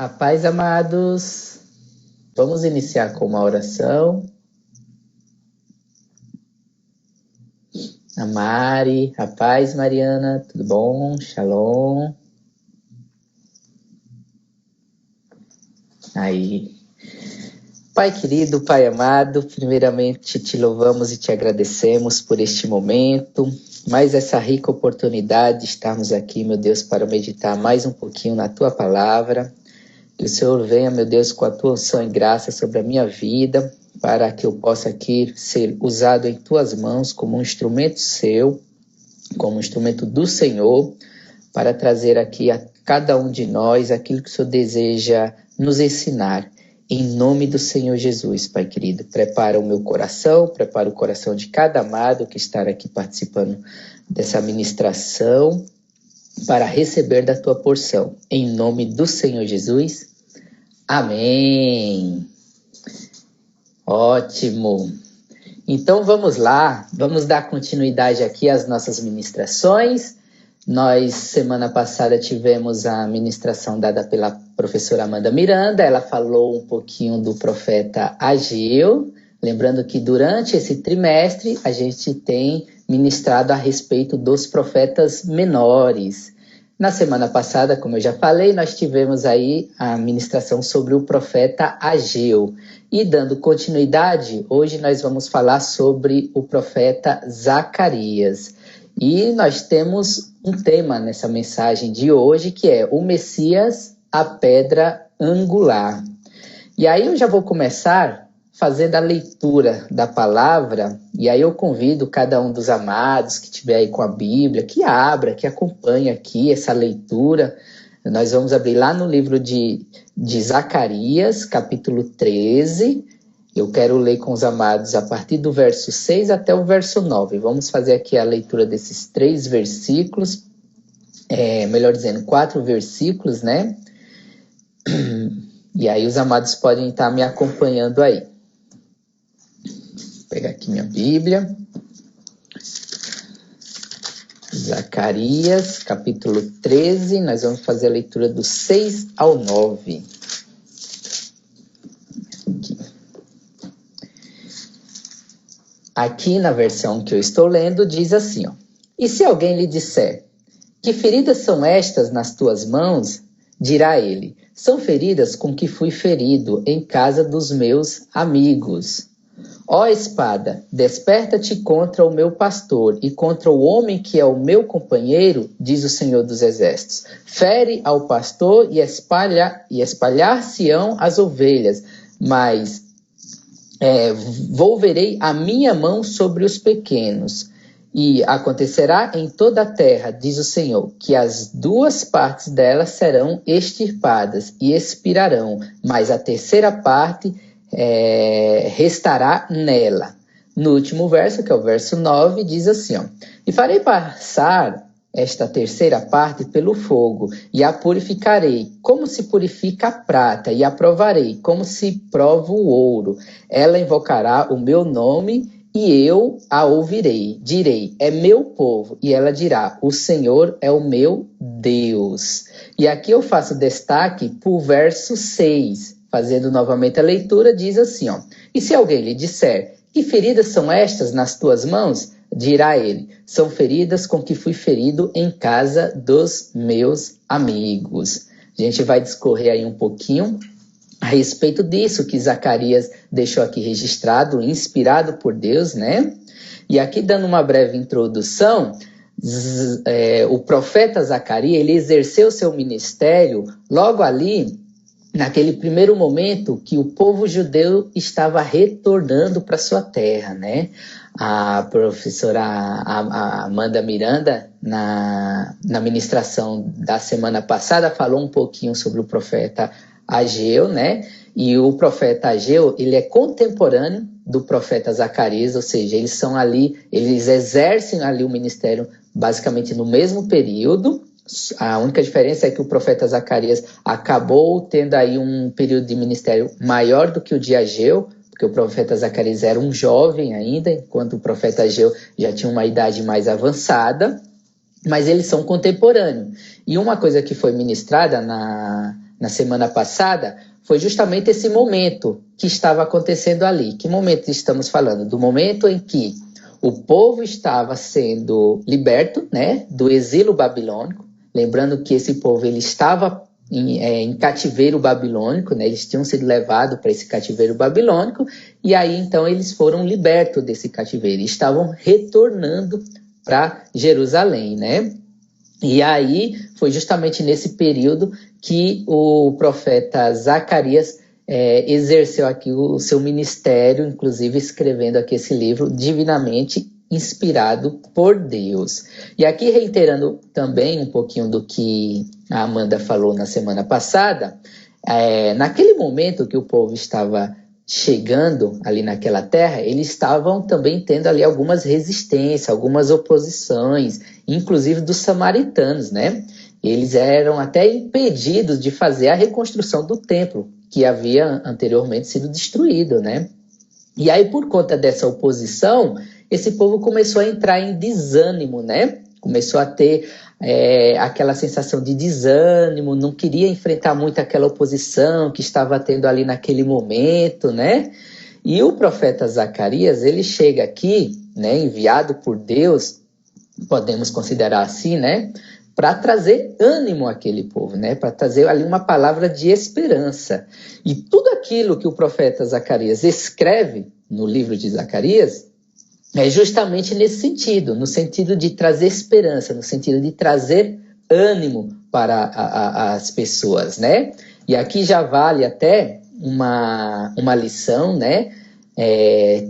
A paz, amados. Vamos iniciar com uma oração. A Mari, a paz, Mariana, tudo bom? Shalom. Aí. Pai querido, Pai amado, primeiramente te louvamos e te agradecemos por este momento, mais essa rica oportunidade de estarmos aqui, meu Deus, para meditar mais um pouquinho na Tua Palavra. Que o Senhor venha, meu Deus, com a Tua unção e graça sobre a minha vida, para que eu possa aqui ser usado em Tuas mãos como um instrumento Seu, como um instrumento do Senhor, para trazer aqui a cada um de nós aquilo que o Senhor deseja nos ensinar. Em nome do Senhor Jesus, Pai querido, prepara o meu coração, prepara o coração de cada amado que está aqui participando dessa ministração para receber da tua porção. Em nome do Senhor Jesus, amém. Ótimo. Então vamos lá, vamos dar continuidade aqui às nossas ministrações. Nós, semana passada, tivemos a ministração dada pela professora Amanda Miranda. Ela falou um pouquinho do profeta Ageu. Lembrando que durante esse trimestre a gente tem ministrado a respeito dos profetas menores. Na semana passada, como eu já falei, nós tivemos aí a ministração sobre o profeta Ageu. E dando continuidade, hoje nós vamos falar sobre o profeta Zacarias. E nós temos um tema nessa mensagem de hoje, que é o Messias, a pedra angular. E aí eu já vou começar fazendo a leitura da palavra, e aí eu convido cada um dos amados que estiver aí com a Bíblia, que abra, que acompanhe aqui essa leitura. Nós vamos abrir lá no livro de Zacarias, capítulo 13. Eu quero ler com os amados a partir do verso 6 até o verso 9. Vamos fazer aqui a leitura desses 3 versículos, melhor dizendo, 4 versículos, né? E aí os amados podem estar me acompanhando aí. Vou pegar aqui minha Bíblia. Zacarias, capítulo 13, nós vamos fazer a leitura do 6 ao 9. Aqui na versão que eu estou lendo, diz assim, ó. E se alguém lhe disser, que feridas são estas nas tuas mãos? Dirá ele, são feridas com que fui ferido em casa dos meus amigos. Ó espada, desperta-te contra o meu pastor e contra o homem que é o meu companheiro, diz o Senhor dos Exércitos. Fere ao pastor e espalhar-se-ão as ovelhas, mas volverei a minha mão sobre os pequenos. E acontecerá em toda a terra, diz o Senhor, que as 2 partes dela serão extirpadas e expirarão, mas a terceira parte restará nela. No último verso, que é o verso 9, diz assim, ó, e farei passar esta terceira parte pelo fogo, e a purificarei, como se purifica a prata, e a provarei, como se prova o ouro. Ela invocará o meu nome, e eu a ouvirei. Direi, é meu povo, e ela dirá, o Senhor é o meu Deus. E aqui eu faço destaque para o verso 6, fazendo novamente a leitura, diz assim, ó, e se alguém lhe disser, que feridas são estas nas tuas mãos? Dirá ele, são feridas com que fui ferido em casa dos meus amigos. A gente vai discorrer aí um pouquinho a respeito disso que Zacarias deixou aqui registrado, inspirado por Deus, né? E aqui dando uma breve introdução, o profeta Zacarias, ele exerceu seu ministério logo ali, naquele primeiro momento que o povo judeu estava retornando para sua terra, né? A professora Amanda Miranda, na ministração da semana passada, falou um pouquinho sobre o profeta Ageu, né? E o profeta Ageu, ele é contemporâneo do profeta Zacarias, ou seja, eles são ali, eles exercem ali o ministério basicamente no mesmo período. A única diferença é que o profeta Zacarias acabou tendo aí um período de ministério maior do que o de Ageu, porque o profeta Zacarias era um jovem ainda, enquanto o profeta Ageu já tinha uma idade mais avançada, mas eles são contemporâneos. E uma coisa que foi ministrada na semana passada foi justamente esse momento que estava acontecendo ali. Que momento estamos falando? Do momento em que o povo estava sendo liberto, né, do exílio babilônico. Lembrando que esse povo ele estava em cativeiro babilônico, né, eles tinham sido levados para esse cativeiro babilônico, e aí então eles foram libertos desse cativeiro, e estavam retornando para Jerusalém, né? E aí foi justamente nesse período que o profeta Zacarias exerceu aqui o seu ministério, inclusive escrevendo aqui esse livro divinamente inspirado por Deus. E aqui reiterando também um pouquinho do que a Amanda falou na semana passada, naquele momento que o povo estava chegando ali naquela terra, eles estavam também tendo ali algumas resistências, algumas oposições, inclusive dos samaritanos, né? Eles eram até impedidos de fazer a reconstrução do templo, que havia anteriormente sido destruído, né? E aí, por conta dessa oposição, esse povo começou a entrar em desânimo, né? Começou a ter aquela sensação de desânimo, não queria enfrentar muito aquela oposição que estava tendo ali naquele momento, né? E o profeta Zacarias, ele chega aqui, né, enviado por Deus, podemos considerar assim, né, para trazer ânimo àquele povo, né, para trazer ali uma palavra de esperança. E tudo aquilo que o profeta Zacarias escreve no livro de Zacarias é justamente nesse sentido, no sentido de trazer esperança, no sentido de trazer ânimo para as pessoas, né? E aqui já vale até uma lição, né?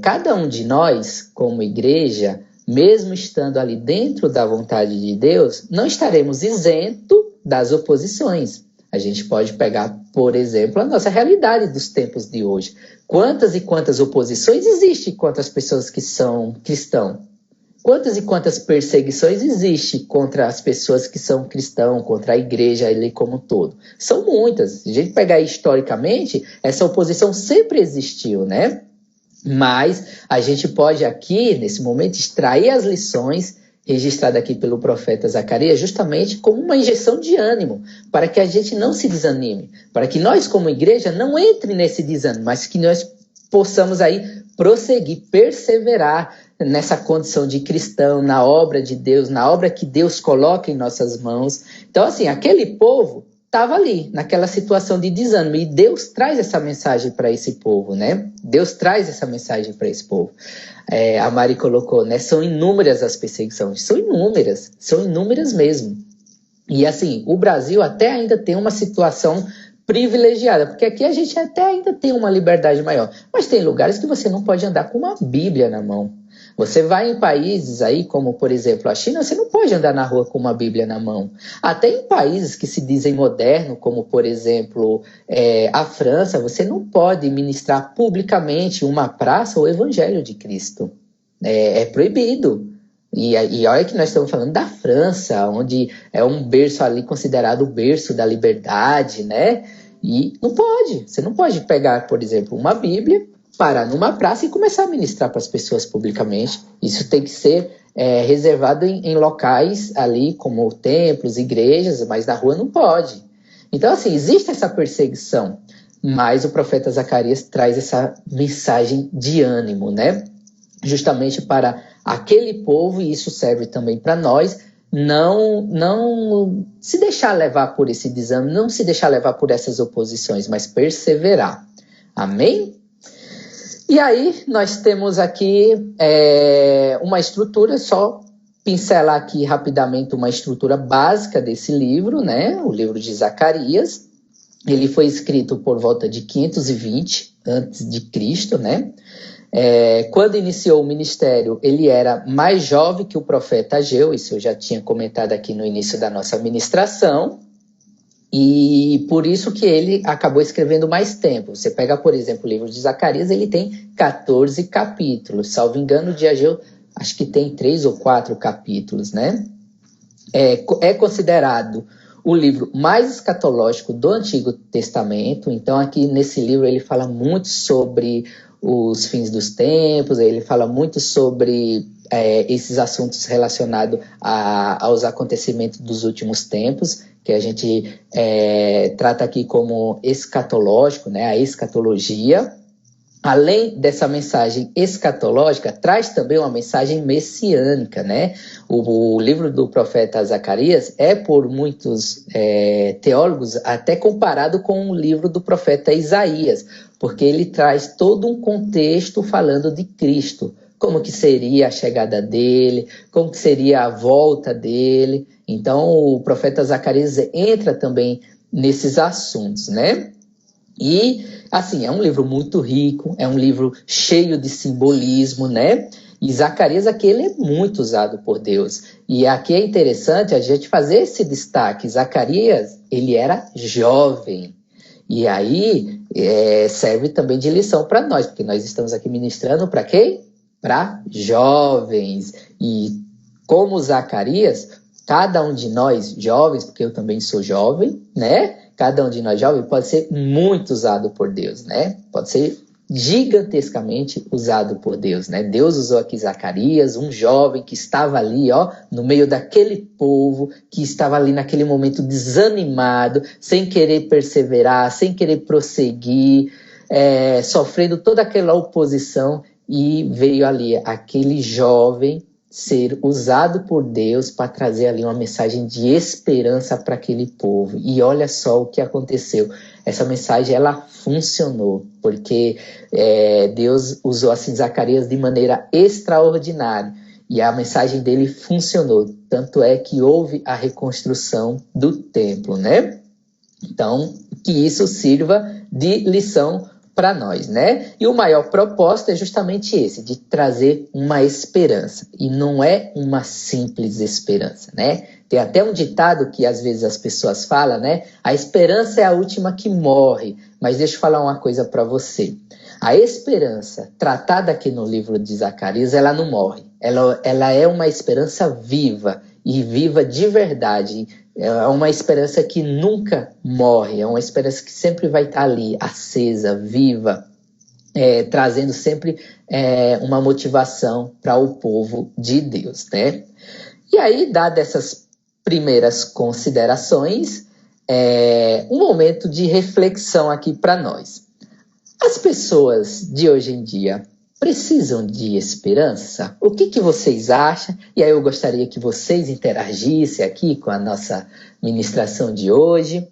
Cada um de nós, como igreja, mesmo estando ali dentro da vontade de Deus, não estaremos isento das oposições. A gente pode pegar, por exemplo, a nossa realidade dos tempos de hoje. Quantas e quantas oposições existem contra as pessoas que são cristãos? Quantas e quantas perseguições existem contra as pessoas que são cristãos, contra a igreja ali como um todo? São muitas. Se a gente pegar historicamente, essa oposição sempre existiu, né? Mas a gente pode aqui, nesse momento, extrair as lições registradas aqui pelo profeta Zacarias, justamente como uma injeção de ânimo, para que a gente não se desanime, para que nós, como igreja, não entre nesse desânimo, mas que nós possamos aí prosseguir, perseverar nessa condição de cristão, na obra de Deus, na obra que Deus coloca em nossas mãos. Então, assim, aquele povo estava ali, naquela situação de desânimo. E Deus traz essa mensagem para esse povo, né? Deus traz essa mensagem para esse povo. A Mari colocou, né? São inúmeras as perseguições. São inúmeras mesmo. E assim, o Brasil até ainda tem uma situação privilegiada, porque aqui a gente até ainda tem uma liberdade maior. Mas tem lugares que você não pode andar com uma Bíblia na mão. Você vai em países aí, como por exemplo a China, você não pode andar na rua com uma Bíblia na mão. Até em países que se dizem modernos, como por exemplo a França, você não pode ministrar publicamente em uma praça o Evangelho de Cristo. É proibido. E olha que nós estamos falando da França, onde é um berço ali considerado o berço da liberdade, né? E você não pode pegar, por exemplo, uma Bíblia, parar numa praça e começar a ministrar para as pessoas publicamente. Isso tem que ser reservado em locais ali, como templos, igrejas, mas na rua não pode. Então, assim, existe essa perseguição, mas o profeta Zacarias traz essa mensagem de ânimo, né? Justamente para aquele povo, e isso serve também para nós, não se deixar levar por esse desânimo, não se deixar levar por essas oposições, mas perseverar. Amém? E aí nós temos aqui uma estrutura, só pincelar aqui rapidamente uma estrutura básica desse livro, né? O livro de Zacarias. Ele foi escrito por volta de 520 a.C., né? Quando iniciou o ministério, ele era mais jovem que o profeta Ageu, isso eu já tinha comentado aqui no início da nossa ministração, e por isso que ele acabou escrevendo mais tempo. Você pega, por exemplo, o livro de Zacarias, ele tem 14 capítulos, salvo engano, de Ageu, acho que tem 3 ou 4 capítulos, né? É considerado o livro mais escatológico do Antigo Testamento. Então aqui nesse livro ele fala muito sobre os fins dos tempos, ele fala muito sobre esses assuntos relacionados aos acontecimentos dos últimos tempos, que a gente trata aqui como escatológico, né, a escatologia. Além dessa mensagem escatológica, traz também uma mensagem messiânica, né? O livro do profeta Zacarias é, por muitos teólogos, até comparado com o livro do profeta Isaías, porque ele traz todo um contexto falando de Cristo, como que seria a chegada dele, como que seria a volta dele. Então, o profeta Zacarias entra também nesses assuntos, né? E, assim, é um livro muito rico, é um livro cheio de simbolismo, né? E Zacarias aqui, ele é muito usado por Deus. E aqui é interessante a gente fazer esse destaque. Zacarias, ele era jovem. E aí, serve também de lição para nós, porque nós estamos aqui ministrando para quem? Para jovens. E como Zacarias, cada um de nós jovens, porque eu também sou jovem, né? Cada um de nós jovens pode ser muito usado por Deus, né? Pode ser gigantescamente usado por Deus, né? Deus usou aqui Zacarias, um jovem que estava ali, ó, no meio daquele povo, que estava ali naquele momento desanimado, sem querer perseverar, sem querer prosseguir, sofrendo toda aquela oposição, e veio ali aquele jovem ser usado por Deus para trazer ali uma mensagem de esperança para aquele povo. E olha só o que aconteceu. Essa mensagem, ela funcionou, porque Deus usou assim Zacarias de maneira extraordinária. E a mensagem dele funcionou. Tanto é que houve a reconstrução do templo, né? Então, que isso sirva de lição para nós, né? E o maior propósito é justamente esse, de trazer uma esperança. E não é uma simples esperança, né? Tem até um ditado que às vezes as pessoas falam, né? A esperança é a última que morre. Mas deixa eu falar uma coisa para você. A esperança, tratada aqui no livro de Zacarias, ela não morre. Ela é uma esperança viva, e viva de verdade. É uma esperança que nunca morre, é uma esperança que sempre vai estar ali, acesa, viva, trazendo sempre uma motivação para o povo de Deus, né? E aí, dadas essas primeiras considerações, um momento de reflexão aqui para nós. As pessoas de hoje em dia precisam de esperança? O que vocês acham? E aí eu gostaria que vocês interagissem aqui com a nossa ministração de hoje.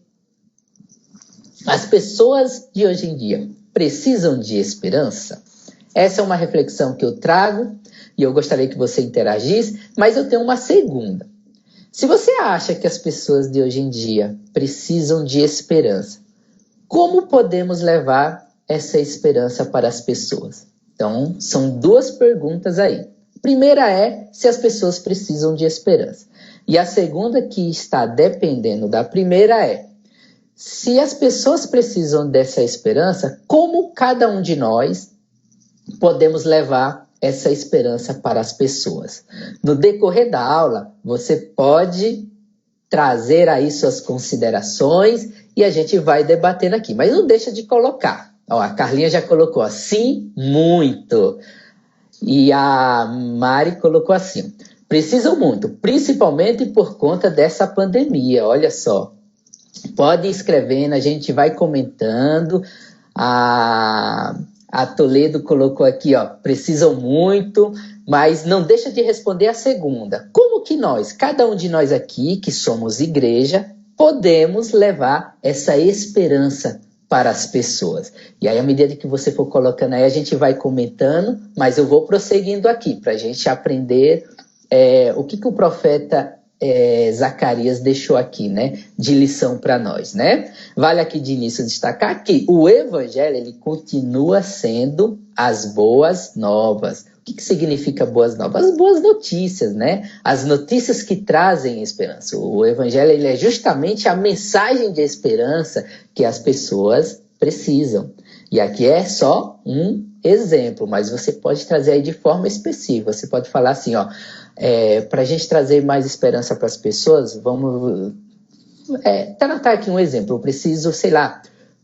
As pessoas de hoje em dia precisam de esperança? Essa é uma reflexão que eu trago e eu gostaria que você interagisse, mas eu tenho uma segunda. Se você acha que as pessoas de hoje em dia precisam de esperança, como podemos levar essa esperança para as pessoas? Então, são duas perguntas aí. A primeira é se as pessoas precisam de esperança. E a segunda, que está dependendo da primeira, é se as pessoas precisam dessa esperança, como cada um de nós podemos levar essa esperança para as pessoas? No decorrer da aula, você pode trazer aí suas considerações e a gente vai debatendo aqui. Mas não deixa de colocar. Ó, a Carlinha já colocou assim, muito. E a Mari colocou assim, precisam muito, principalmente por conta dessa pandemia, olha só. Pode ir escrevendo, a gente vai comentando. A Toledo colocou aqui, ó, precisam muito, mas não deixa de responder a segunda. Como que nós, cada um de nós aqui, que somos igreja, podemos levar essa esperança para as pessoas? E aí, à medida que você for colocando aí, a gente vai comentando, mas eu vou prosseguindo aqui, para a gente aprender o que o profeta Zacarias deixou aqui, né, de lição para nós, né? Vale aqui de início destacar que o evangelho, ele continua sendo as boas novas. O que significa boas novas? As boas notícias, né? As notícias que trazem esperança. O evangelho, ele é justamente a mensagem de esperança que as pessoas precisam. E aqui é só um exemplo, mas você pode trazer aí de forma específica. Você pode falar assim, ó, para a gente trazer mais esperança para as pessoas, vamos tratar aqui um exemplo. Eu preciso, sei lá,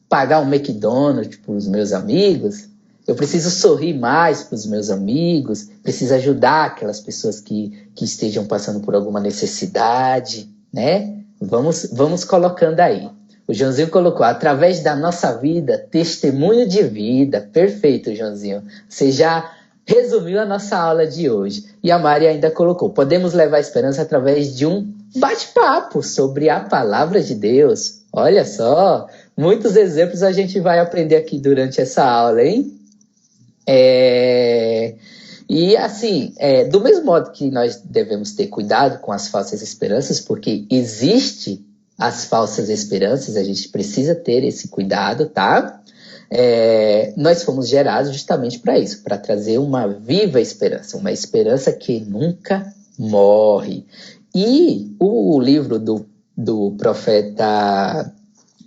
pagar um McDonald's para os meus amigos. Eu preciso sorrir mais para os meus amigos, preciso ajudar aquelas pessoas que estejam passando por alguma necessidade, né? Vamos colocando aí. O Joãozinho colocou, através da nossa vida, testemunho de vida. Perfeito, Joãozinho. Você já resumiu a nossa aula de hoje. E a Mari ainda colocou, podemos levar esperança através de um bate-papo sobre a palavra de Deus. Olha só, muitos exemplos a gente vai aprender aqui durante essa aula, hein? E assim, do mesmo modo que nós devemos ter cuidado com as falsas esperanças, porque existe as falsas esperanças, a gente precisa ter esse cuidado, tá? Nós fomos gerados justamente para isso, para trazer uma viva esperança, uma esperança que nunca morre. E o livro do profeta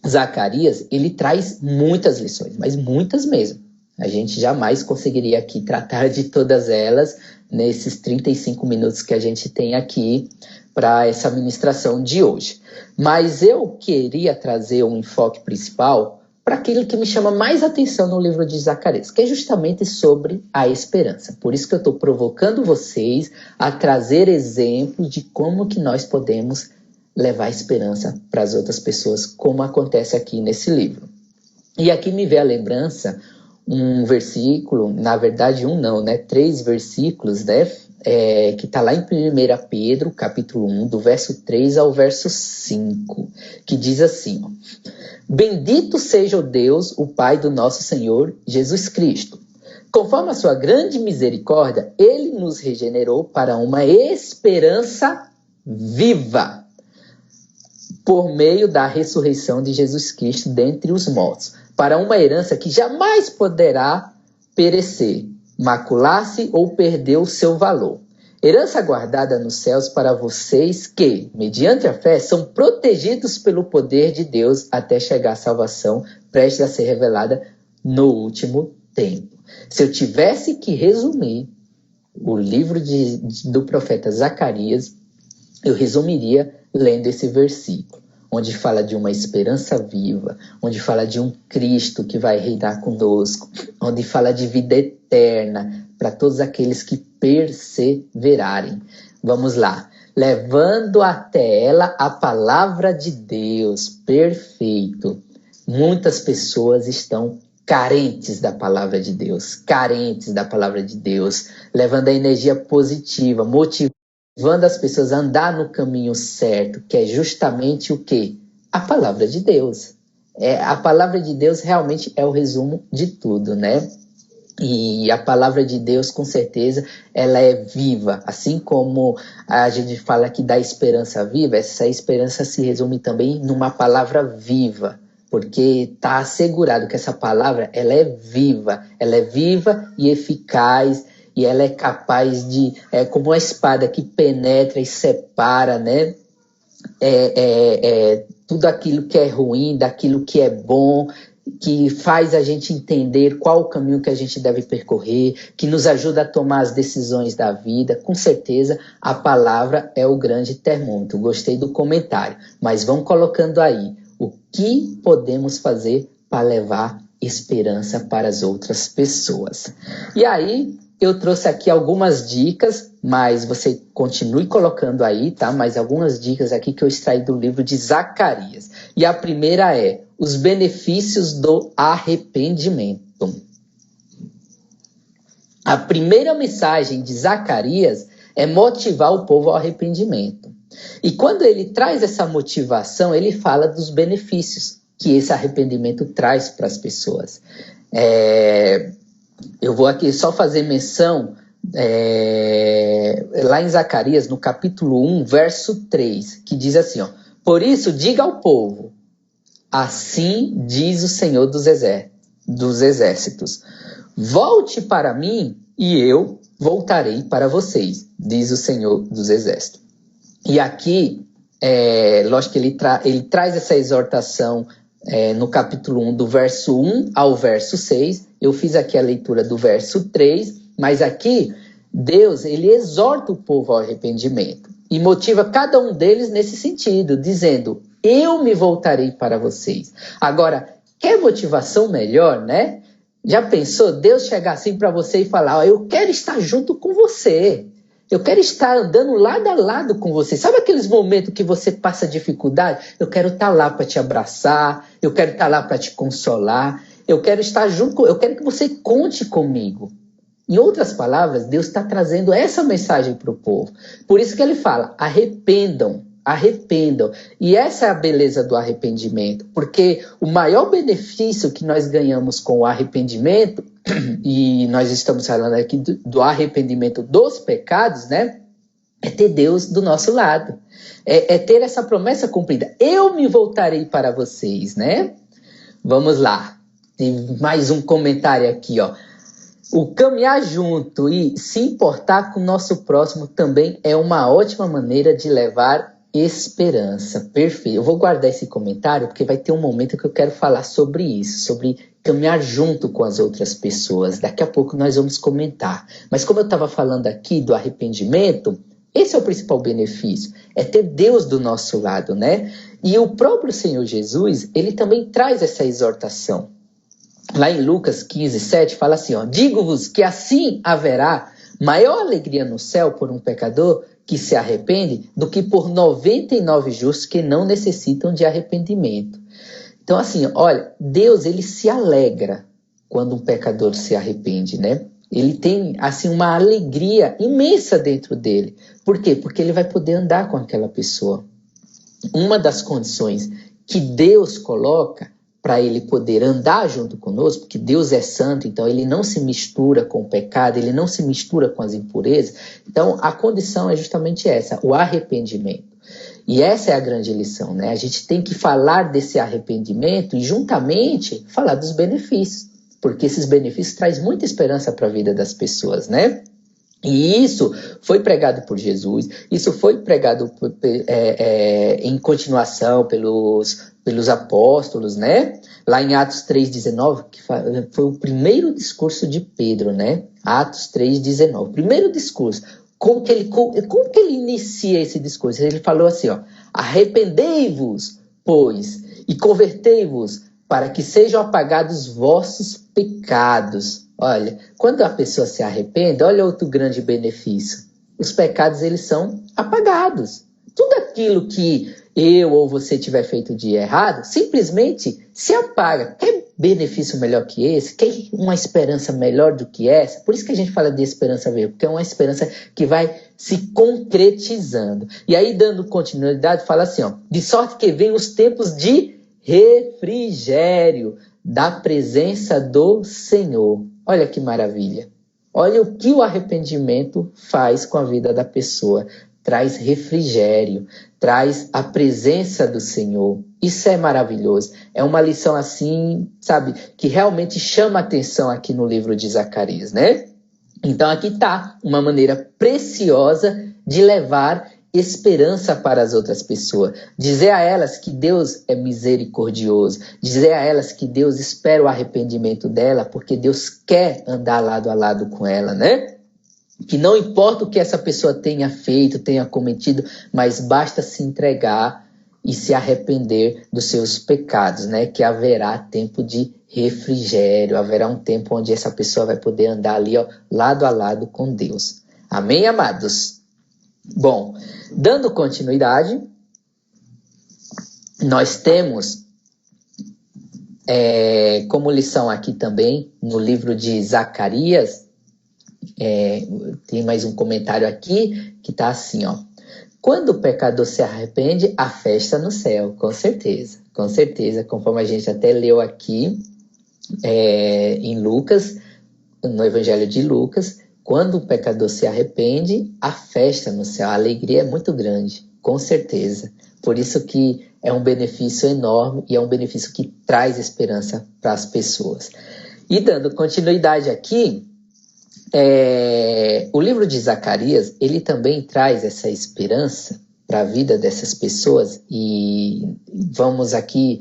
Zacarias, ele traz muitas lições, mas muitas mesmo. A gente jamais conseguiria aqui tratar de todas elas nesses 35 minutos que a gente tem aqui para essa ministração de hoje. Mas eu queria trazer um enfoque principal para aquilo que me chama mais atenção no livro de Zacarias, que é justamente sobre a esperança. Por isso que eu estou provocando vocês a trazer exemplos de como que nós podemos levar esperança para as outras pessoas, como acontece aqui nesse livro. E aqui me vê a lembrança, um versículo, na verdade três versículos, né? Que está lá em 1 Pedro, capítulo 1, do verso 3 ao verso 5, que diz assim, ó, bendito seja o Deus, o Pai do nosso Senhor Jesus Cristo. Conforme a sua grande misericórdia, Ele nos regenerou para uma esperança viva, por meio da ressurreição de Jesus Cristo dentre os mortos, para uma herança que jamais poderá perecer, macular-se ou perder o seu valor. Herança guardada nos céus para vocês que, mediante a fé, são protegidos pelo poder de Deus até chegar à salvação, prestes a ser revelada no último tempo. Se eu tivesse que resumir o livro do profeta Zacarias, eu resumiria lendo esse versículo, onde fala de uma esperança viva, onde fala de um Cristo que vai reinar conosco, onde fala de vida eterna para todos aqueles que perseverarem. Vamos lá. Levando até ela a palavra de Deus. Perfeito. Muitas pessoas estão carentes da palavra de Deus, levando a energia positiva, motivando as pessoas a andar no caminho certo, que é justamente o quê? A palavra de Deus. A palavra de Deus realmente é o resumo de tudo, né? E a palavra de Deus, com certeza, ela é viva. Assim como a gente fala aqui da esperança viva, essa esperança se resume também numa palavra viva, porque está assegurado que essa palavra ela é viva e eficaz, e ela é capaz de, como uma espada que penetra e separa, né? Tudo aquilo que é ruim, daquilo que é bom, que faz a gente entender qual o caminho que a gente deve percorrer, que nos ajuda a tomar as decisões da vida. Com certeza, a palavra é o grande termômetro. Gostei do comentário, mas vão colocando aí o que podemos fazer para levar esperança para as outras pessoas. E aí, eu trouxe aqui algumas dicas, mas você continue colocando aí, tá? Mais algumas dicas aqui que eu extraí do livro de Zacarias. E a primeira é os benefícios do arrependimento. A primeira mensagem de Zacarias é motivar o povo ao arrependimento. E quando ele traz essa motivação, ele fala dos benefícios que esse arrependimento traz para as pessoas. Eu vou aqui só fazer menção lá em Zacarias, no capítulo 1, verso 3, que diz assim, ó, por isso diga ao povo, assim diz o Senhor dos exércitos, volte para mim e eu voltarei para vocês, diz o Senhor dos exércitos. E aqui, lógico que ele traz essa exortação no capítulo 1, do verso 1 ao verso 6. Eu fiz aqui a leitura do verso 3, mas aqui Deus ele exorta o povo ao arrependimento e motiva cada um deles nesse sentido, dizendo, eu me voltarei para vocês. Agora, quer motivação melhor, né? Já pensou Deus chegar assim para você e falar, ó, eu quero estar junto com você. Eu quero estar andando lado a lado com você. Sabe aqueles momentos que você passa dificuldade? Eu quero estar lá para te abraçar, eu quero estar lá para te consolar, eu quero estar junto, eu quero que você conte comigo. Em outras palavras, Deus está trazendo essa mensagem para o povo. Por isso que ele fala, arrependam, arrependam. E essa é a beleza do arrependimento, porque o maior benefício que nós ganhamos com o arrependimento, e nós estamos falando aqui do arrependimento dos pecados, né? É ter Deus do nosso lado. É ter essa promessa cumprida. Eu me voltarei para vocês, né? Vamos lá. Tem mais um comentário aqui, ó. O caminhar junto e se importar com o nosso próximo também é uma ótima maneira de levar esperança. Perfeito. Eu vou guardar esse comentário porque vai ter um momento que eu quero falar sobre isso, sobre caminhar junto com as outras pessoas. Daqui a pouco nós vamos comentar. Mas como eu estava falando aqui do arrependimento, esse é o principal benefício, é ter Deus do nosso lado, né? E o próprio Senhor Jesus, ele também traz essa exortação. Lá em Lucas 15, 7, fala assim, ó, digo-vos que assim haverá maior alegria no céu por um pecador que se arrepende do que por 99 justos que não necessitam de arrependimento. Então, assim, olha, Deus, ele se alegra quando um pecador se arrepende, né? Ele tem, assim, uma alegria imensa dentro dele. Por quê? Porque ele vai poder andar com aquela pessoa. Uma das condições que Deus coloca para ele poder andar junto conosco, porque Deus é santo, então ele não se mistura com o pecado, ele não se mistura com as impurezas. Então, a condição é justamente essa, o arrependimento. E essa é a grande lição, né? A gente tem que falar desse arrependimento e, juntamente, falar dos benefícios, porque esses benefícios trazem muita esperança para a vida das pessoas, né? E isso foi pregado por Jesus, isso foi pregado em continuação pelos apóstolos, né? Lá em Atos 3,19, que foi o primeiro discurso de Pedro, né? Atos 3,19, primeiro discurso. Como que ele inicia esse discurso? Ele falou assim, ó, arrependei-vos, pois, e convertei-vos, para que sejam apagados vossos pecados. Olha, quando a pessoa se arrepende, olha outro grande benefício. Os pecados, eles são apagados. Tudo aquilo que eu ou você tiver feito de errado, simplesmente se apaga. Quer benefício melhor que esse? Quer uma esperança melhor do que essa? Por isso que a gente fala de esperança viva, porque é uma esperança que vai se concretizando. E aí, dando continuidade, fala assim, ó, de sorte que vem os tempos de refrigério da presença do Senhor. Olha que maravilha. Olha o que o arrependimento faz com a vida da pessoa. Traz refrigério, traz a presença do Senhor. Isso é maravilhoso. É uma lição assim, sabe, que realmente chama atenção aqui no livro de Zacarias, né? Então aqui está uma maneira preciosa de levar esperança para as outras pessoas. Dizer a elas que Deus é misericordioso. Dizer a elas que Deus espera o arrependimento dela, porque Deus quer andar lado a lado com ela, né? Que não importa o que essa pessoa tenha feito, tenha cometido, mas basta se entregar e se arrepender dos seus pecados, né? Que haverá tempo de refrigério, haverá um tempo onde essa pessoa vai poder andar ali, ó, lado a lado com Deus. Amém, amados? Bom, dando continuidade, nós temos como lição aqui também, no livro de Zacarias, tem mais um comentário aqui que está assim, ó. Quando o pecador se arrepende, há festa no céu, com certeza, conforme a gente até leu aqui em Lucas, no Evangelho de Lucas, quando o pecador se arrepende, há festa no céu, a alegria é muito grande, com certeza. Por isso que é um benefício enorme e é um benefício que traz esperança para as pessoas. E dando continuidade aqui, o livro de Zacarias, ele também traz essa esperança para a vida dessas pessoas, e vamos aqui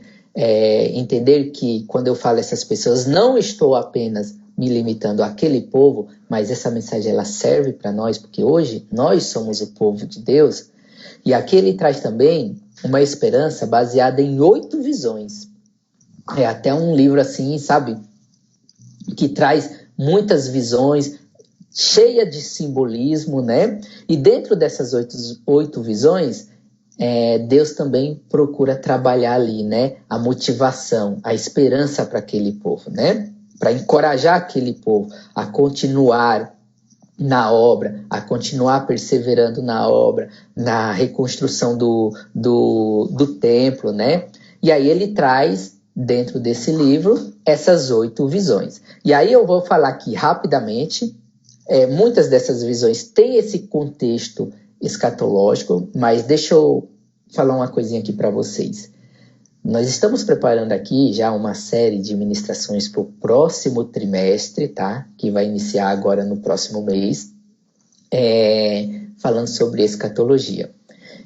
entender que quando eu falo essas pessoas, não estou apenas me limitando àquele povo, mas essa mensagem ela serve para nós, porque hoje nós somos o povo de Deus, e aqui ele traz também uma esperança baseada em 8 visões. É até um livro assim, sabe, que traz muitas visões, cheia de simbolismo, né? E dentro dessas oito visões, Deus também procura trabalhar ali, né? A motivação, a esperança para aquele povo, né? Para encorajar aquele povo a continuar na obra, a continuar perseverando na obra, na reconstrução do templo, né? E aí ele traz, dentro desse livro, essas 8 visões. E aí eu vou falar aqui rapidamente. Muitas dessas visões têm esse contexto escatológico, mas deixa eu falar uma coisinha aqui para vocês. Nós estamos preparando aqui já uma série de ministrações para o próximo trimestre, tá? Que vai iniciar agora no próximo mês, falando sobre escatologia.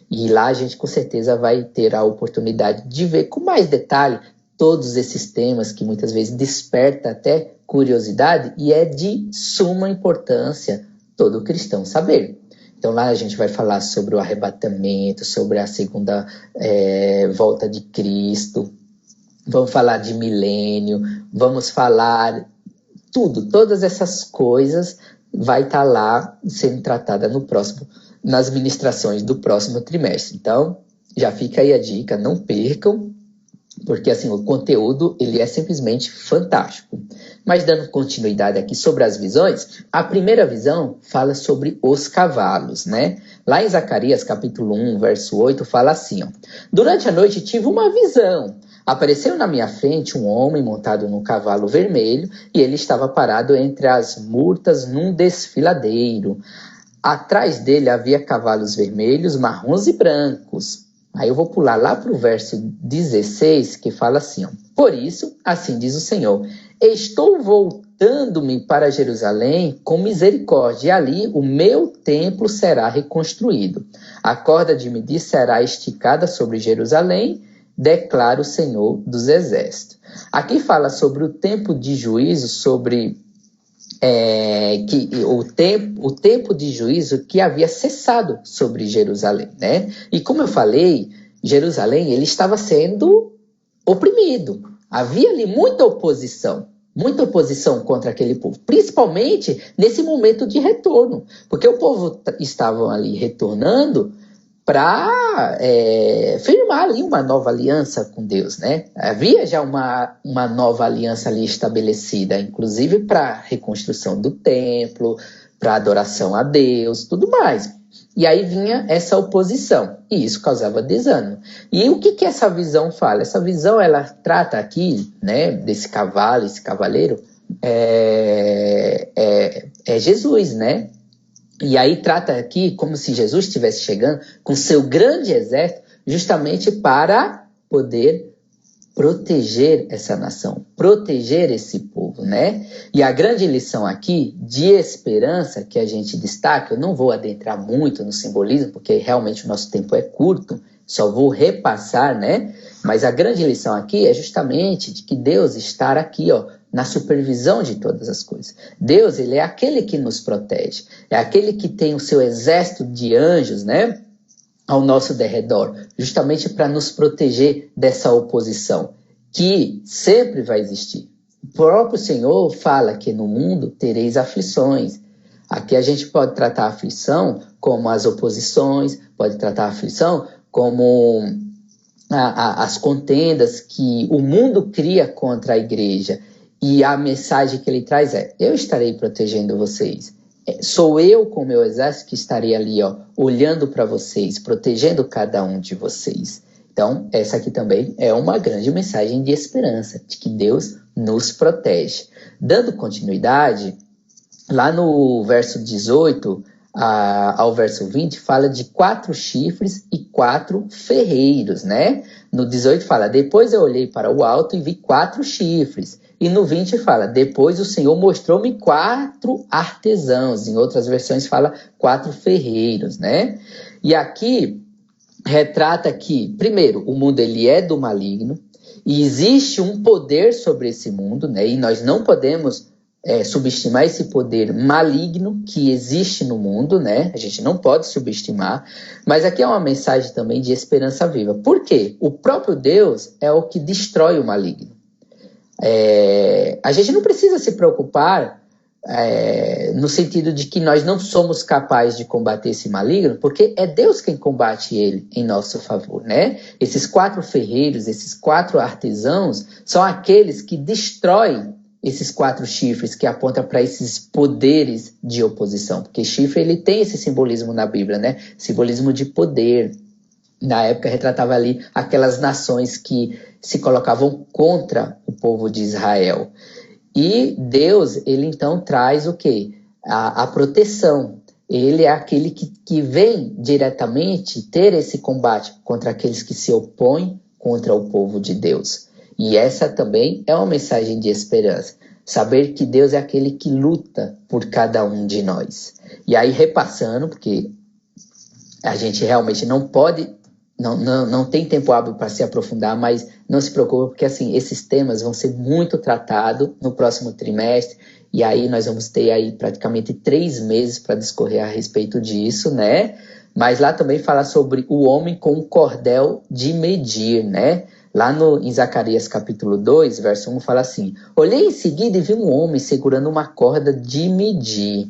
E lá a gente com certeza vai ter a oportunidade de ver com mais detalhe todos esses temas que muitas vezes desperta até curiosidade e é de suma importância todo cristão saber. Então lá a gente vai falar sobre o arrebatamento, sobre a segunda volta de Cristo, vamos falar de milênio, vamos falar todas essas coisas vai estar lá sendo tratada nas ministrações do próximo trimestre. Então já fica aí a dica, não percam, porque assim, o conteúdo ele é simplesmente fantástico. Mas dando continuidade aqui sobre as visões, a primeira visão fala sobre os cavalos, né? Lá em Zacarias, capítulo 1, verso 8, fala assim, ó: durante a noite tive uma visão. Apareceu na minha frente um homem montado num cavalo vermelho e ele estava parado entre as murtas num desfiladeiro. Atrás dele havia cavalos vermelhos, marrons e brancos. Aí eu vou pular lá para o verso 16, que fala assim, ó: por isso, assim diz o Senhor, estou voltando-me para Jerusalém com misericórdia, e ali o meu templo será reconstruído. A corda de medir será esticada sobre Jerusalém, declara o Senhor dos Exércitos. Aqui fala sobre o tempo de juízo, sobre o tempo de juízo que havia cessado sobre Jerusalém, né? E como eu falei, Jerusalém ele estava sendo oprimido. Havia ali muita oposição contra aquele povo, principalmente nesse momento de retorno, porque o povo estava ali retornando para firmar ali uma nova aliança com Deus, né? Havia já uma nova aliança ali estabelecida, inclusive para a reconstrução do templo, para adoração a Deus, tudo mais. E aí vinha essa oposição, e isso causava desânimo. E o que essa visão fala? Essa visão, ela trata aqui, né, desse cavalo, esse cavaleiro, é Jesus, né? E aí trata aqui como se Jesus estivesse chegando com seu grande exército justamente para poder proteger essa nação, proteger esse povo, né? E a grande lição aqui de esperança que a gente destaca, eu não vou adentrar muito no simbolismo, porque realmente o nosso tempo é curto, só vou repassar, né? Mas a grande lição aqui é justamente de que Deus está aqui, ó, na supervisão de todas as coisas. Deus, ele é aquele que nos protege, é aquele que tem o seu exército de anjos, né, ao nosso derredor, justamente para nos proteger dessa oposição, que sempre vai existir. O próprio Senhor fala que no mundo tereis aflições. Aqui a gente pode tratar a aflição como as oposições, pode tratar a aflição como as contendas que o mundo cria contra a igreja. E a mensagem que ele traz é: eu estarei protegendo vocês. Sou eu com o meu exército que estarei ali, ó, olhando para vocês, protegendo cada um de vocês. Então, essa aqui também é uma grande mensagem de esperança, de que Deus nos protege. Dando continuidade, lá no verso 18 ao verso 20, fala de 4 chifres e 4 ferreiros, né? No 18 fala: depois eu olhei para o alto e vi 4 chifres. E no 20 fala: depois o Senhor mostrou-me 4 artesãos. Em outras versões fala 4 ferreiros, né? E aqui retrata que, primeiro, o mundo ele é do maligno e existe um poder sobre esse mundo, né? E nós não podemos subestimar esse poder maligno que existe no mundo, né? A gente não pode subestimar. Mas aqui é uma mensagem também de esperança viva. Por quê? O próprio Deus é o que destrói o maligno. A gente não precisa se preocupar no sentido de que nós não somos capazes de combater esse maligno, porque é Deus quem combate ele em nosso favor, né? Esses 4 ferreiros, esses 4 artesãos, são aqueles que destroem esses 4 chifres que apontam para esses poderes de oposição, porque chifre ele tem esse simbolismo na Bíblia, né? Simbolismo de poder. Na época retratava ali aquelas nações que se colocavam contra o povo de Israel. E Deus, ele então traz o quê? A proteção. Ele é aquele que vem diretamente ter esse combate contra aqueles que se opõem contra o povo de Deus. E essa também é uma mensagem de esperança. Saber que Deus é aquele que luta por cada um de nós. E aí, repassando, porque a gente realmente não pode, não tem tempo hábil para se aprofundar, mas não se preocupe, porque assim, esses temas vão ser muito tratados no próximo trimestre. E aí nós vamos ter aí praticamente 3 meses para discorrer a respeito disso, né? Mas lá também fala sobre o homem com um cordel de medir, né? Lá em Zacarias capítulo 2, verso 1, fala assim: olhei em seguida e vi um homem segurando uma corda de medir.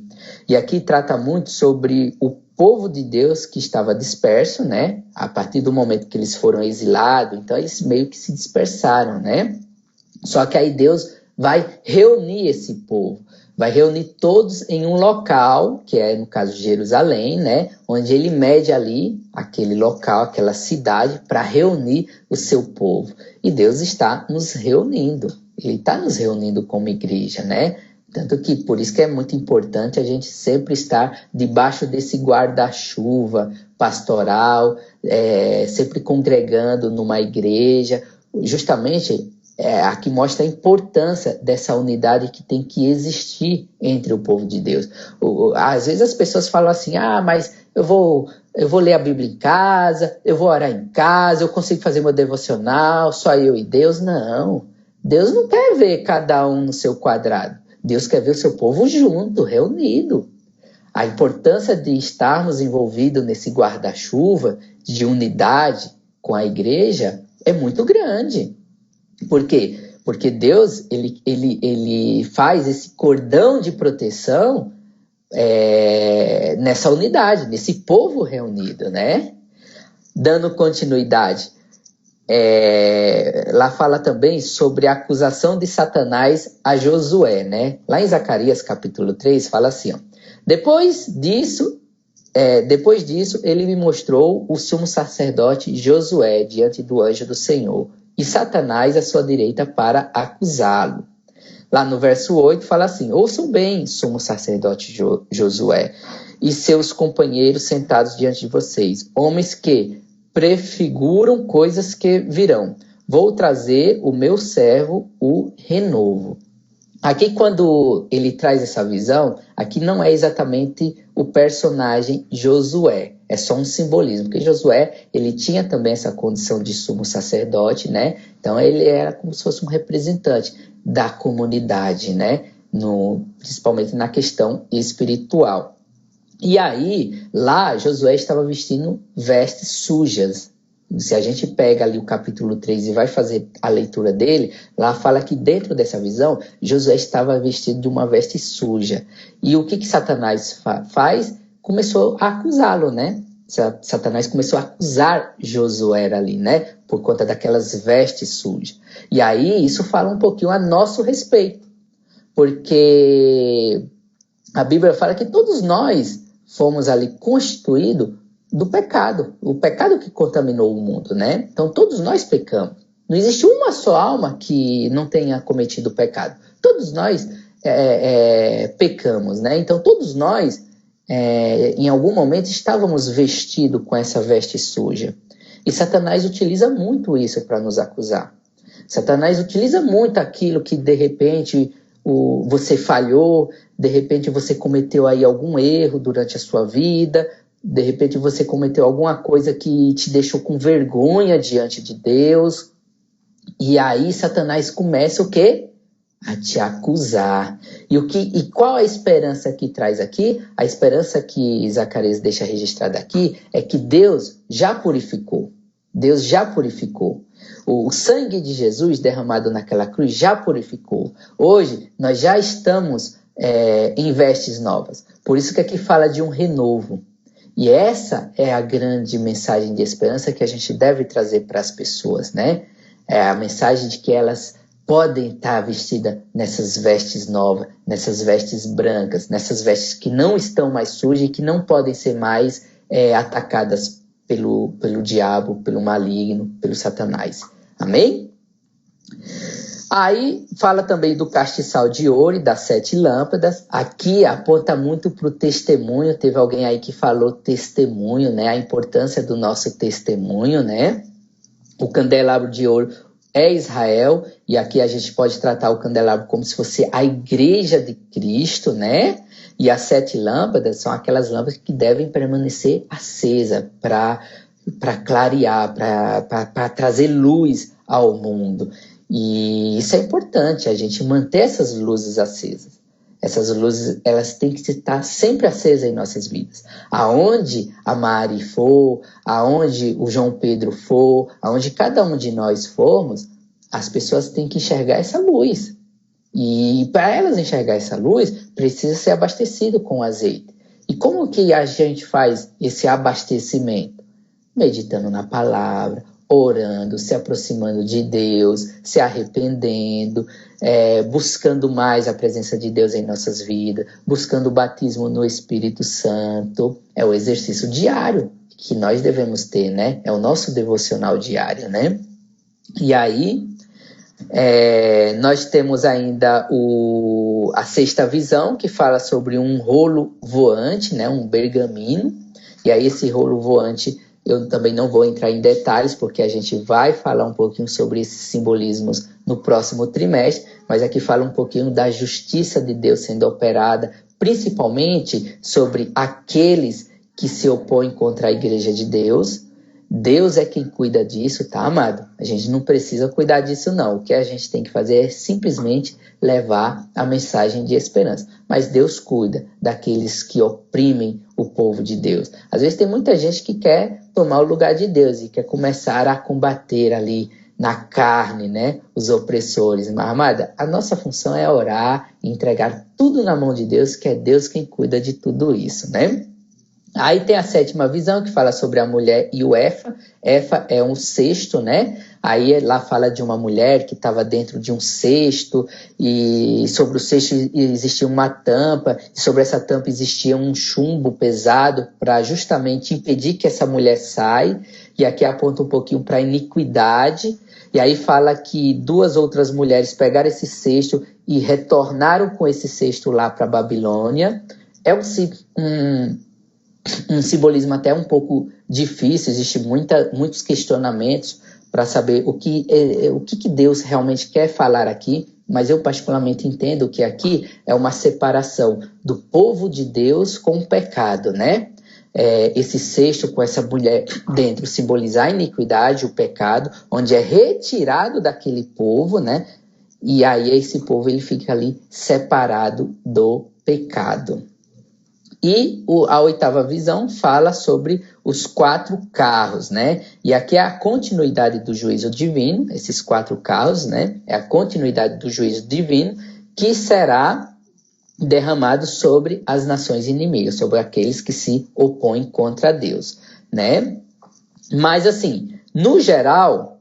E aqui trata muito sobre o povo de Deus que estava disperso, né? A partir do momento que eles foram exilados, então eles meio que se dispersaram, né? Só que aí Deus vai reunir esse povo, vai reunir todos em um local, que é no caso Jerusalém, né? Onde ele mede ali aquele local, aquela cidade, para reunir o seu povo. E Deus está nos reunindo, ele está nos reunindo como igreja, né? Tanto que por isso que é muito importante a gente sempre estar debaixo desse guarda-chuva pastoral, sempre congregando numa igreja, justamente aqui mostra a importância dessa unidade que tem que existir entre o povo de Deus. Às vezes as pessoas falam assim, mas eu vou ler a Bíblia em casa, eu vou orar em casa, eu consigo fazer meu devocional, só eu e Deus. Não, Deus não quer ver cada um no seu quadrado. Deus quer ver o seu povo junto, reunido. A importância de estarmos envolvidos nesse guarda-chuva de unidade com a igreja é muito grande. Por quê? Porque Deus ele faz esse cordão de proteção nessa unidade, nesse povo reunido, né? Dando continuidade. Lá fala também sobre a acusação de Satanás a Josué, né? Lá em Zacarias capítulo 3 fala assim, ó, depois disso ele me mostrou o sumo sacerdote Josué diante do anjo do Senhor e Satanás à sua direita para acusá-lo. Lá no verso 8 fala assim, ouçam bem, sumo sacerdote Josué e seus companheiros sentados diante de vocês, homens que prefiguram coisas que virão. Vou trazer o meu servo, o renovo. Aqui, quando ele traz essa visão, aqui não é exatamente o personagem Josué. É só um simbolismo, porque Josué, ele tinha também essa condição de sumo sacerdote, né? Então, ele era como se fosse um representante da comunidade, né? Principalmente na questão espiritual. E aí, lá, Josué estava vestindo vestes sujas. Se a gente pega ali o capítulo 3 e vai fazer a leitura dele, lá fala que dentro dessa visão, Josué estava vestido de uma veste suja. E o que Satanás faz? Começou a acusá-lo, né? Satanás começou a acusar Josué ali, né? Por conta daquelas vestes sujas. E aí, isso fala um pouquinho a nosso respeito. Porque a Bíblia fala que todos nós fomos ali constituídos do pecado. O pecado que contaminou o mundo, né? Então, todos nós pecamos. Não existe uma só alma que não tenha cometido pecado. Todos nós pecamos, né? Então, todos nós, em algum momento, estávamos vestidos com essa veste suja. E Satanás utiliza muito isso para nos acusar. Satanás utiliza muito aquilo que, de repente, você falhou, de repente você cometeu aí algum erro durante a sua vida, de repente você cometeu alguma coisa que te deixou com vergonha diante de Deus. E aí Satanás começa o quê? A te acusar. E qual a esperança que traz aqui? A esperança que Zacarias deixa registrada aqui é que Deus já purificou. Deus já purificou. O sangue de Jesus derramado naquela cruz já purificou. Hoje, nós já estamos em vestes novas. Por isso que aqui fala de um renovo. E essa é a grande mensagem de esperança que a gente deve trazer para as pessoas, né? É a mensagem de que elas podem estar vestidas nessas vestes novas, nessas vestes brancas, nessas vestes que não estão mais sujas e que não podem ser mais atacadas pelo diabo, pelo maligno, pelo Satanás. Amém? Aí fala também do castiçal de ouro e das 7 lâmpadas. Aqui aponta muito para o testemunho. Teve alguém aí que falou testemunho, né? A importância do nosso testemunho, né? O candelabro de ouro é Israel. E aqui a gente pode tratar o candelabro como se fosse a igreja de Cristo, né? E as 7 lâmpadas são aquelas lâmpadas que devem permanecer acesas para clarear, para trazer luz ao mundo. E isso é importante, a gente manter essas luzes acesas. Essas luzes, elas têm que estar sempre acesas em nossas vidas. Aonde a Mari for, aonde o João Pedro for, aonde cada um de nós formos, as pessoas têm que enxergar essa luz. E para elas enxergar essa luz, precisa ser abastecido com azeite. E como que a gente faz esse abastecimento? Meditando na palavra, orando, se aproximando de Deus, se arrependendo, buscando mais a presença de Deus em nossas vidas, buscando o batismo no Espírito Santo. É o exercício diário que nós devemos ter, né? É o nosso devocional diário, né? E aí, nós temos ainda a 6ª visão, que fala sobre um rolo voante, né? Um pergaminho. E aí esse rolo voante, eu também não vou entrar em detalhes, porque a gente vai falar um pouquinho sobre esses simbolismos no próximo trimestre, mas aqui fala um pouquinho da justiça de Deus sendo operada, principalmente sobre aqueles que se opõem contra a igreja de Deus. Deus é quem cuida disso, tá, amado? A gente não precisa cuidar disso, não. O que a gente tem que fazer é simplesmente levar a mensagem de esperança. Mas Deus cuida daqueles que oprimem o povo de Deus. Às vezes tem muita gente que quer tomar o lugar de Deus e quer começar a combater ali na carne, né, os opressores. Mas, amada, a nossa função é orar e entregar tudo na mão de Deus, que é Deus quem cuida de tudo isso, né? Aí tem a 7ª visão, que fala sobre a mulher e o Efa. Efa é um cesto, né? Aí lá fala de uma mulher que estava dentro de um cesto, e sobre o cesto existia uma tampa, e sobre essa tampa existia um chumbo pesado para justamente impedir que essa mulher saia. E aqui aponta um pouquinho para a iniquidade. E aí fala que 2 outras mulheres pegaram esse cesto e retornaram com esse cesto lá para a Babilônia. É um simbolismo até um pouco difícil, existem muitos questionamentos para saber o que Deus realmente quer falar aqui, mas eu particularmente entendo que aqui é uma separação do povo de Deus com o pecado, né? Esse cesto com essa mulher dentro simboliza a iniquidade, o pecado, onde é retirado daquele povo, né? E aí esse povo ele fica ali separado do pecado. E a 8ª visão fala sobre os 4 carros, né? E aqui é a continuidade do juízo divino, esses 4 carros, né? É a continuidade do juízo divino que será derramado sobre as nações inimigas, sobre aqueles que se opõem contra Deus, né? Mas assim, no geral,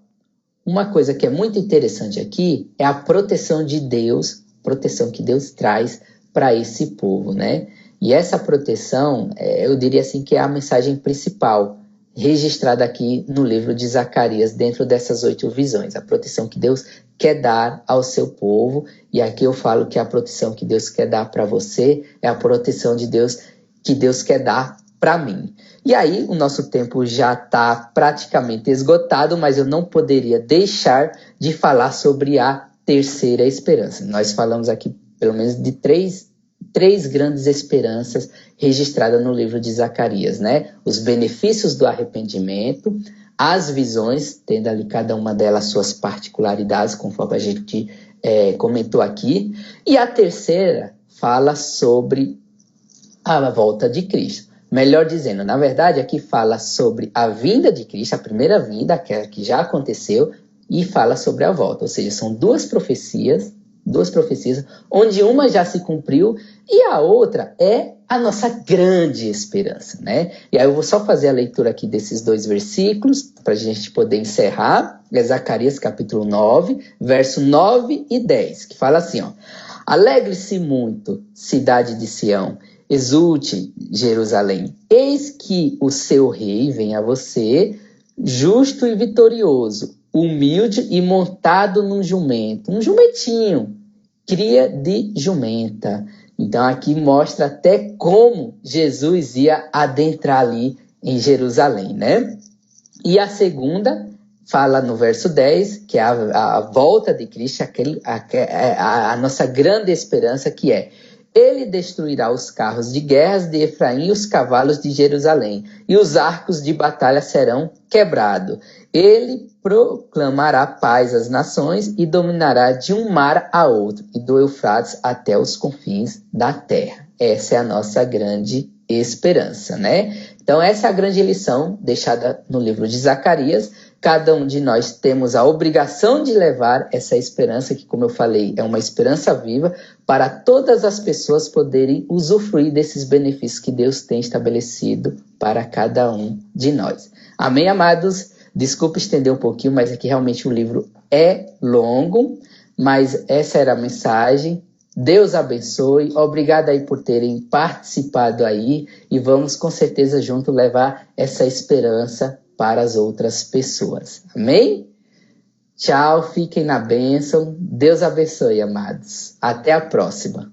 uma coisa que é muito interessante aqui é a proteção de Deus, proteção que Deus traz para esse povo, né? E essa proteção, eu diria assim que é a mensagem principal registrada aqui no livro de Zacarias, dentro dessas 8 visões. A proteção que Deus quer dar ao seu povo. E aqui eu falo que a proteção que Deus quer dar para você é a proteção de Deus que Deus quer dar para mim. E aí o nosso tempo já está praticamente esgotado, mas eu não poderia deixar de falar sobre a terceira esperança. Nós falamos aqui pelo menos de três grandes esperanças registradas no livro de Zacarias, né? Os benefícios do arrependimento, as visões, tendo ali cada uma delas suas particularidades, conforme a gente comentou aqui. E a terceira fala sobre a volta de Cristo. Melhor dizendo, na verdade, aqui fala sobre a vinda de Cristo, a primeira vinda, aquela que já aconteceu, e fala sobre a volta. Ou seja, são duas profecias, onde uma já se cumpriu e a outra é a nossa grande esperança, né? E aí eu vou só fazer a leitura aqui desses 2 versículos para a gente poder encerrar. É Zacarias capítulo 9, verso 9 e 10, que fala assim, ó: Alegre-se muito, cidade de Sião, exulte, Jerusalém. Eis que o seu rei vem a você, justo e vitorioso, humilde e montado num jumento, um jumentinho, cria de jumenta. Então aqui mostra até como Jesus ia adentrar ali em Jerusalém, né? E a segunda fala no verso 10, que é a volta de Cristo, a nossa grande esperança, que é: Ele destruirá os carros de guerras de Efraim e os cavalos de Jerusalém, e os arcos de batalha serão quebrados. Ele proclamará paz às nações e dominará de um mar a outro, e do Eufrates até os confins da terra. Essa é a nossa grande esperança, né? Então essa é a grande lição deixada no livro de Zacarias. Cada um de nós temos a obrigação de levar essa esperança, que, como eu falei, é uma esperança viva, para todas as pessoas poderem usufruir desses benefícios que Deus tem estabelecido para cada um de nós. Amém, amados? Desculpa estender um pouquinho, mas aqui realmente o livro é longo, mas essa era a mensagem. Deus abençoe, obrigado aí por terem participado aí, e vamos com certeza junto levar essa esperança para as outras pessoas. Amém? Tchau, fiquem na bênção. Deus abençoe, amados. Até a próxima.